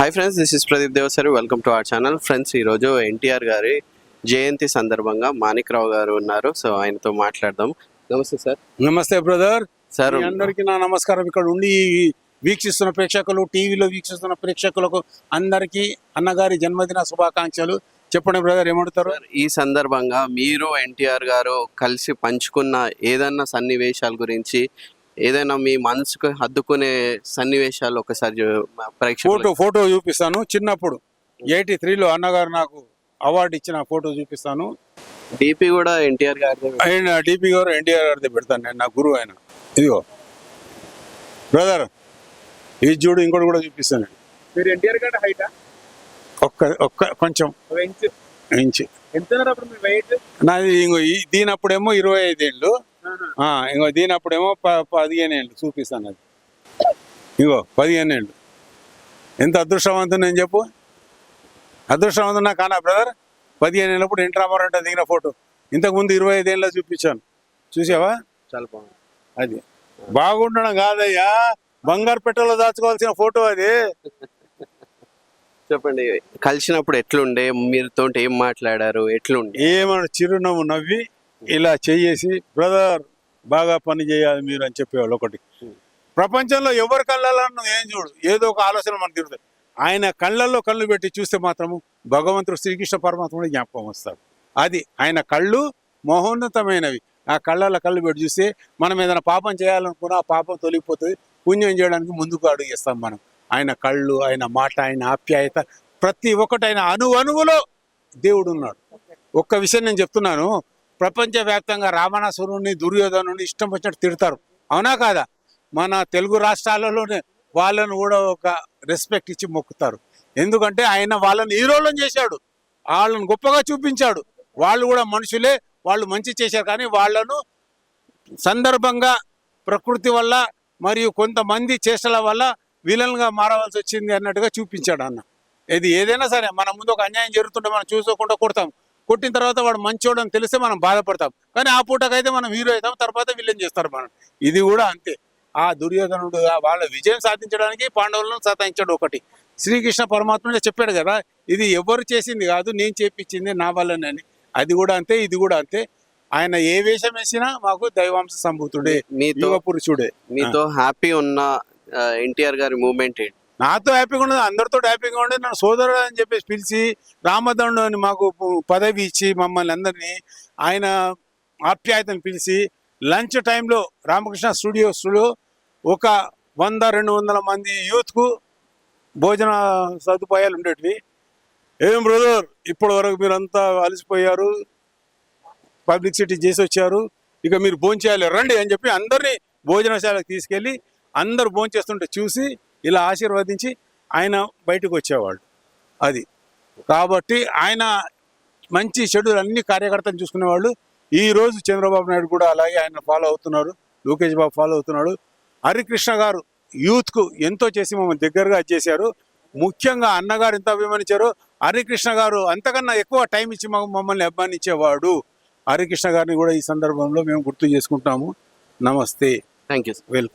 Hi friends, this is Pradeep Devasari. Welcome to our channel. Friends, ఈరోజు ఎన్టీఆర్ గారి జయంతి సందర్భంగా మాణిక్రావు గారు ఉన్నారు. సో ఆయనతో మాట్లాడదాం. నమస్తే సార్. నమస్తే బ్రదర్. సార్ అందరికి నా నమస్కారం. ఇక్కడ ఉండి వీక్షిస్తున్న ప్రేక్షకులు, టీవీలో వీక్షిస్తున్న ప్రేక్షకులకు అందరికీ అన్నగారి జన్మదిన శుభాకాంక్షలు. చెప్పండి బ్రదర్, ఏమంటారు? ఈ సందర్భంగా మీరు ఎన్టీఆర్ గారు కలిసి పంచుకున్న ఏదన్నా సన్నివేశాల గురించి, ఏదైనా మీ మనసుకు హద్దుకునే సన్నివేశాలు ఒకసారి ఫోటో చూపిస్తాను. చిన్నప్పుడు 83లో అన్నగారు నాకు అవార్డు ఇచ్చిన ఫోటో చూపిస్తాను. డిపి కూడా ఎన్టీఆర్ గారు. ఆయన డిపి గారు ఎన్టీఆర్ గారిది పెడతాను నేను, నా గురువు ఆయన. ఇదిగో బ్రదర్, ఇది చూడు. ఇంకోటి కూడా చూపిస్తాను. మీరు ఎన్టీఆర్ గారి హైటా? ఒక్క కొంచెం ఇంచు. ఎంత మీ వెయిట్? నాది ఇంకో దీనప్పుడేమో 25 ఏళ్ళు, ఇంకో దీనప్పుడేమో 15 ఏళ్ళు. చూపిస్తాను అది. ఇంకో 15 ఏళ్ళు. ఎంత అదృష్టవంతం నేను చెప్పు. అదృష్టవంతున్నా కానా బ్రదర్? 15 ఏళ్ళప్పుడు ఎన్టీ రామారావు దిగిన ఫోటో. ఇంతకుముందు 25 ఏళ్ళ చూపించాను, చూసావా? చాలా బాగుంది. అది బాగుండడం కాదయ్యా, బంగారు పెట్టెలో దాచుకోవాల్సిన ఫోటో అది. చెప్పండి, కలిసినప్పుడు ఎట్లుండే, మీరుతో ఏం మాట్లాడారు, ఎట్లుండే? ఏమన్నా చిరునవ్వు నవ్వి ఇలా చేసి, బ్రదర్ బాగా పని చేయాలి మీరు అని చెప్పేవాళ్ళు. ఒకటి, ప్రపంచంలో ఎవరి కళ్ళల్లో నువ్వు ఏం చూడు, ఏదో ఒక ఆలోచన మనకు తిరుగుతుంది. ఆయన కళ్ళల్లో కళ్ళు పెట్టి చూస్తే మాత్రము భగవంతుడు శ్రీకృష్ణ పరమాత్ముడు జ్ఞాపకం వస్తాడు. అది ఆయన కళ్ళు మహోన్నతమైనవి. ఆ కళ్ళల్లో కళ్ళు పెట్టి చూస్తే మనం ఏదైనా పాపం చేయాలనుకున్నా ఆ పాపం తొలగిపోతుంది. పుణ్యం చేయడానికి ముందుకు అడుగేస్తాం మనం. ఆయన కళ్ళు, ఆయన మాట, ఆయన ఆప్యాయత, ప్రతి ఒక్కటి ఆయన అణువులో దేవుడు ఉన్నాడు. ఒక్క విషయం నేను చెప్తున్నాను, ప్రపంచవ్యాప్తంగా రావణాసురుని, దుర్యోధనుని ఇష్టం వచ్చినట్టు తిడతారు, అవునా కాదా? మన తెలుగు రాష్ట్రాలలోనే వాళ్ళను కూడా ఒక రెస్పెక్ట్ ఇచ్చి మొక్కుతారు. ఎందుకంటే ఆయన వాళ్ళని హీరోలను చేశాడు, వాళ్ళని గొప్పగా చూపించాడు. వాళ్ళు కూడా మనుషులే, వాళ్ళు మంచి చేశారు. కానీ వాళ్ళను సందర్భంగా ప్రకృతి వల్ల మరియు కొంతమంది చేష్టల వల్ల విలన్గా మారవలసి వచ్చింది అన్నట్టుగా చూపించాడు అన్న. ఇది ఏదైనా సరే, మన ముందు ఒక అన్యాయం జరుగుతుంటే మనం చూసుకోకుండా కొడతాం. కొట్టిన తర్వాత వాడు మంచోడు అని తెలిస్తే మనం బాధపడతాం. కానీ ఆ పూటకైతే మనం హీరో అవుతాం, తర్వాత విలన్ చేస్తారు మనం. ఇది కూడా అంతే. ఆ దుర్యోధనుడు వాళ్ళ విజయం సాధించడానికి పాండవులను సతాయించాడు. ఒకటి, శ్రీకృష్ణ పరమాత్మ చెప్పాడు కదా, ఇది ఎవరు చేసింది కాదు, నేను చేపించింది నా వల్లనని. అది కూడా అంతే, ఇది కూడా అంతే. ఆయన ఏ వేషం వేసినా మాకు దైవాంశ సంభూతుడే, యుగ పురుషుడే. మీతో హ్యాపీ ఉన్న ఎన్టీఆర్ గారి మూమెంట్ ఏంటి? నాతో హ్యాపీగా ఉండదు, అందరితో హ్యాపీగా ఉండదు. నన్ను సోదరుడు అని చెప్పేసి పిలిచి రామదండు అని మాకు పదవి ఇచ్చి మమ్మల్ని అందరినీ ఆయన ఆప్యాయతను పిలిచి లంచ్ టైంలో రామకృష్ణ స్టూడియోస్లో ఒక 100-200 మంది యూత్కు భోజన సదుపాయాలు ఉండేటివి. ఏం బ్రదర్, ఇప్పటి వరకు మీరంతా అలసిపోయారు, పబ్లిసిటీ చేసి వచ్చారు, ఇక మీరు భోంచేయాలి రండి అని చెప్పి అందరినీ భోజనశాలకు తీసుకెళ్ళి అందరు భోంచేస్తుంటే చూసి ఇలా ఆశీర్వదించి ఆయన బయటకు వచ్చేవాళ్ళు. అది కాబట్టి ఆయన మంచి చెడులు అన్ని కార్యకర్తలు చూసుకునేవాళ్ళు. ఈరోజు చంద్రబాబు నాయుడు కూడా అలాగే ఆయన ఫాలో అవుతున్నారు, లోకేష్ బాబు ఫాలో అవుతున్నాడు. హరికృష్ణ గారు యూత్కు ఎంతో చేసి మమ్మల్ని దగ్గరగా చేశారు. ముఖ్యంగా అన్నగారు ఎంత అభిమానించారో హరికృష్ణ గారు అంతకన్నా ఎక్కువ టైం ఇచ్చి మమ్మల్ని అభిమానించేవాడు. హరికృష్ణ గారిని కూడా ఈ సందర్భంలో మేము గుర్తు చేసుకుంటాము. నమస్తే, థ్యాంక్ యూ, వెల్కమ్.